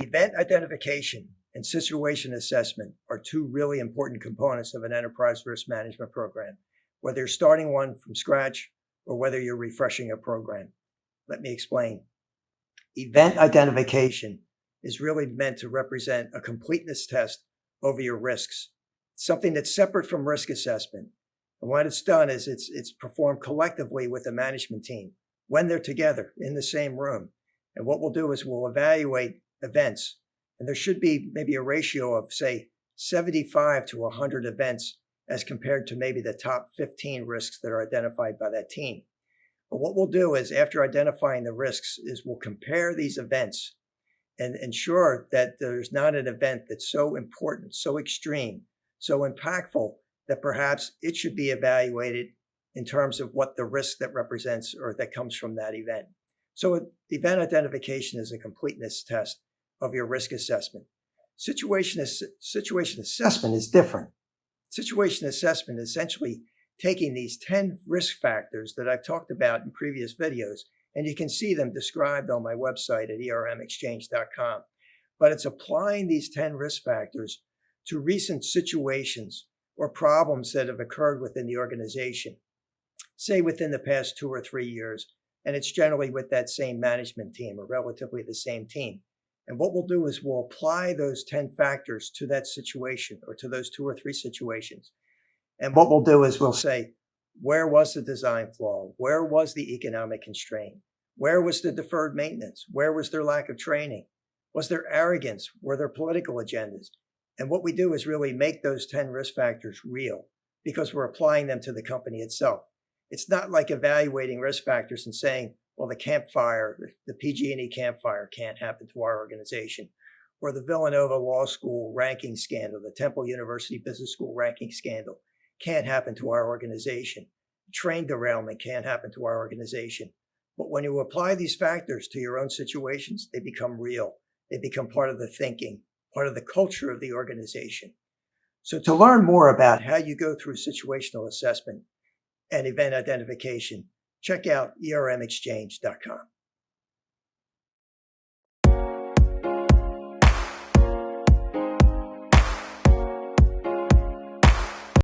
Event identification and situation assessment are two really important components of an enterprise risk management program, whether you're starting one from scratch or whether you're refreshing a program. Let me explain. Event identification is really meant to represent a completeness test over your risks, something that's separate from risk assessment. And what it's done is it's performed collectively with the management team when they're together in the same room. And what we'll do is we'll evaluate events. And there should be maybe a ratio of, say, 75 to 100 events as compared to maybe the top 15 risks that are identified by that team. But what we'll do is, after identifying the risks, is we'll compare these events and ensure that there's not an event that's so important, so extreme, so impactful that perhaps it should be evaluated in terms of what the risk that represents or that comes from that event. So event identification is a completeness test of your risk assessment. Situation assessment is different. Situation assessment is essentially taking these 10 risk factors that I've talked about in previous videos, and you can see them described on my website at ermexchange.com. But it's applying these 10 risk factors to recent situations or problems that have occurred within the organization, say within the past 2 or 3 years, and it's generally with that same management team or relatively the same team. And what we'll do is we'll apply those 10 factors to that situation or to those 2 or 3 situations. And what we'll do is we'll say, where was the design flaw? Where was the economic constraint? Where was the deferred maintenance? Where was their lack of training? Was there arrogance? Were there political agendas? And what we do is really make those 10 risk factors real because we're applying them to the company itself. It's not like evaluating risk factors and saying, well, the campfire, the PG&E campfire can't happen to our organization, or the Villanova Law School ranking scandal, the Temple University Business School ranking scandal can't happen to our organization. Train derailment can't happen to our organization. But when you apply these factors to your own situations, they become real. They become part of the thinking, part of the culture of the organization. So to learn more about how you go through situational assessment and event identification, check out ermexchange.com.